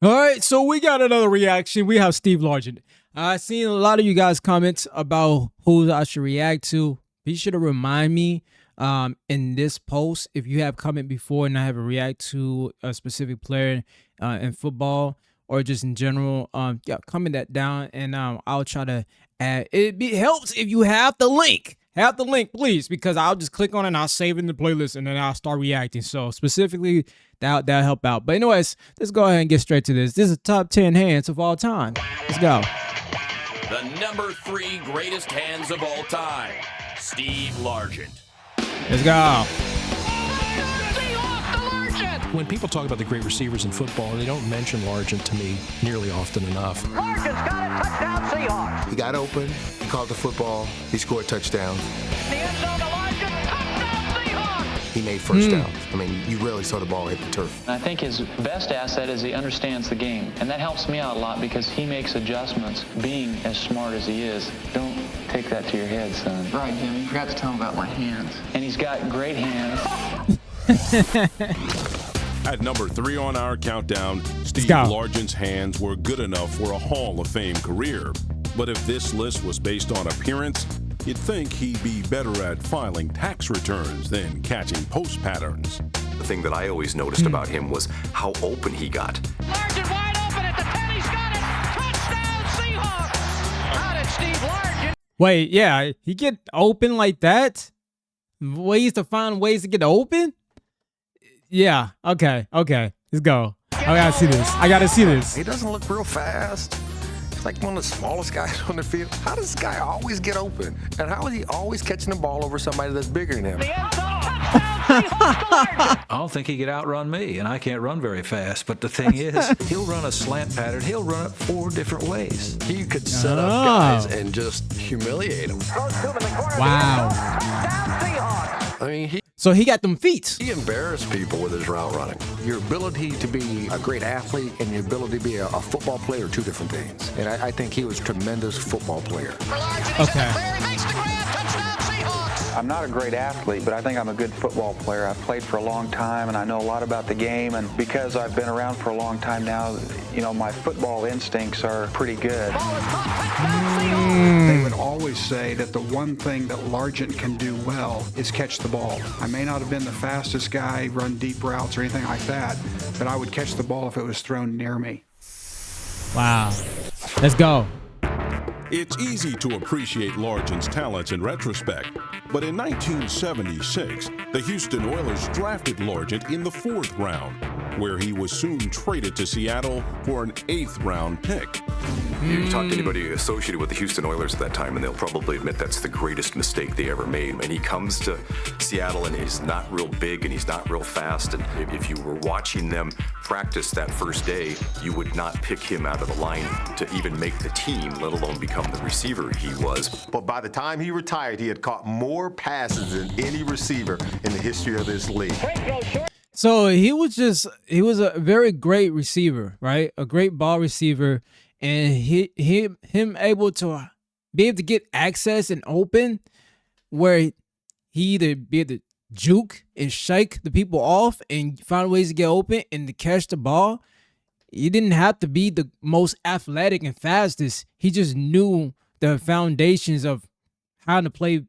All right, so we got another reaction. We have Steve Largent. I've seen a lot of you guys comments about who I should react to. Be sure to remind me in this post if you have comment before and I have a react to a specific player in football or just in general. Yeah, comment that down and I'll try to add. It helps if you have the link. Have the link, please, because I'll just click on it and I'll save it in the playlist and then I'll start reacting. So specifically, that'll help out. But anyways, let's go ahead and get straight to this. This is top 10 hands of all time. Let's go. The number 3 greatest hands of all time, Steve Largent. Let's go. When people talk about the great receivers in football, they don't mention Largent to me nearly often enough. Largent's got a touchdown, Seahawks. He got open, he caught the football, he scored touchdowns. The end zone to Largent, touchdown, Seahawks. He made first downs. I mean, you rarely saw the ball hit the turf. I think his best asset is he understands the game, and that helps me out a lot because he makes adjustments. Being as smart as he is, don't take that to your head, son. Right, Jim, you forgot to tell him about my hands. And he's got great hands. At number 3 on our countdown, Steve Largent's hands were good enough for a Hall of Fame career. But if this list was based on appearance, you'd think he'd be better at filing tax returns than catching post patterns. The thing that I always noticed about him was how open he got. Largent wide open at the 10, he's got it. Touchdown, Seahawks. How did Steve Largent? Wait, yeah, he get open like that? Ways to find ways to get open? Yeah, okay. Let's go. I gotta see this. He doesn't look real fast. He's like one of the smallest guys on the field. How does this guy always get open? And how is he always catching the ball over somebody that's bigger than him? The end zone, touchdown, Seahawks. I don't think he could outrun me, and I can't run very fast. But the thing is, he'll run a slant pattern. He'll run it 4 different ways. He could set up guys and just humiliate them. Wow. Touchdown, Seahawks. I mean, So he got them feet. he embarrassed people with his route running. Your ability to be a great athlete and your ability to be a football player are 2 different things. And I think he was a tremendous football player. Okay. I'm not a great athlete, but I think I'm a good football player. I've played for a long time, and I know a lot about the game. And because I've been around for a long time now, you know, my football instincts are pretty good. They would always say that the one thing that Largent can do well is catch the ball. I may not have been the fastest guy, run deep routes or anything like that, but I would catch the ball if it was thrown near me. Wow. Let's go. It's easy to appreciate Largent's talents in retrospect, but in 1976, the Houston Oilers drafted Largent in the 4th round, where he was soon traded to Seattle for an 8th round pick. You talk to anybody associated with the Houston Oilers at that time, and they'll probably admit that's the greatest mistake they ever made. And he comes to Seattle, and he's not real big, and he's not real fast. And if you were watching them practice that first day, you would not pick him out of the line to even make the team, let alone become the receiver he was. But by the time he retired, he had caught more passes than any receiver in the history of this league. So he was a very great receiver, right? A great ball receiver. And him able to be able to get access and open where he either be able to juke and shake the people off and find ways to get open and to catch the ball. He didn't have to be the most athletic and fastest. He just knew the foundations of how to play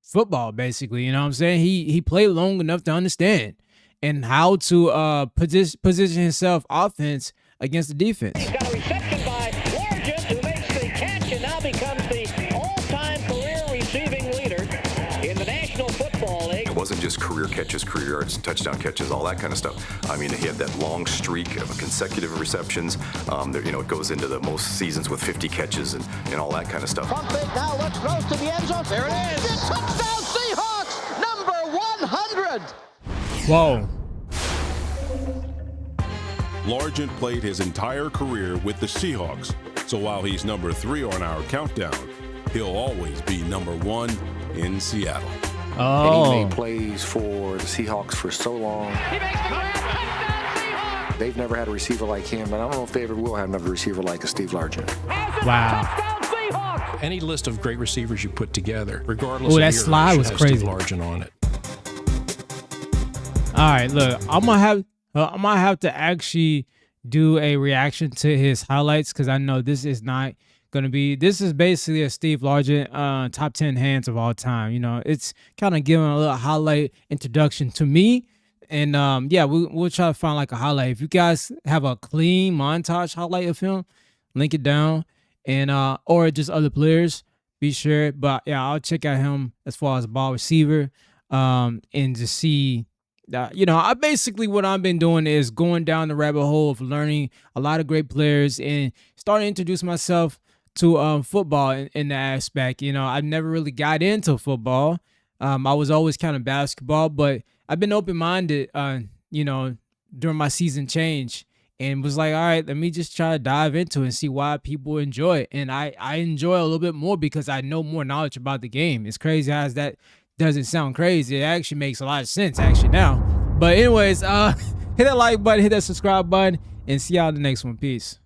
football, basically. You know what I'm saying? He played long enough to understand and how to position himself offense against the defense. He's got a reception by Largent, who makes the catch and now becomes the all-time career receiving leader in the National Football League. It wasn't just career catches, career yards, touchdown catches, all that kind of stuff. I mean, he had that long streak of consecutive receptions. It goes into the most seasons with 50 catches and all that kind of stuff. Pump fake now, looks close to the end zone. There it is. Touchdown Seahawks, number 100. Whoa. Largent played his entire career with the Seahawks, so while he's number 3 on our countdown, he'll always be number 1 in Seattle. Oh. And he made plays for the Seahawks for so long. He makes the grab. Touchdown Seahawks. They've never had a receiver like him, and I don't know if they ever will have another receiver like a Steve Largent. Wow. Touchdown Seahawks. Any list of great receivers you put together, regardless Ooh, of that year, slide should was have crazy. Steve Largent on it. All right, look, I might have to actually do a reaction to his highlights, because I know this is not gonna be. This is basically a Steve Largent top 10 hands of all time. You know, it's kind of giving a little highlight introduction to me. And yeah, we'll try to find like a highlight. If you guys have a clean montage highlight of him, link it down, and or just other players, be sure. But yeah, I'll check out him as far as a ball receiver, and to see that, you know, I basically, what I've been doing is going down the rabbit hole of learning a lot of great players and starting to introduce myself to football in that aspect. You know, I've never really got into football. I was always kind of basketball, but I've been open-minded, you know, during my season change, and was like, all right, let me just try to dive into it and see why people enjoy it. And I enjoy it a little bit more because I know more knowledge about the game. It's crazy as that doesn't sound crazy. It actually makes a lot of sense actually now. But anyways, hit that like button, hit that subscribe button, and see y'all in the next one. Peace.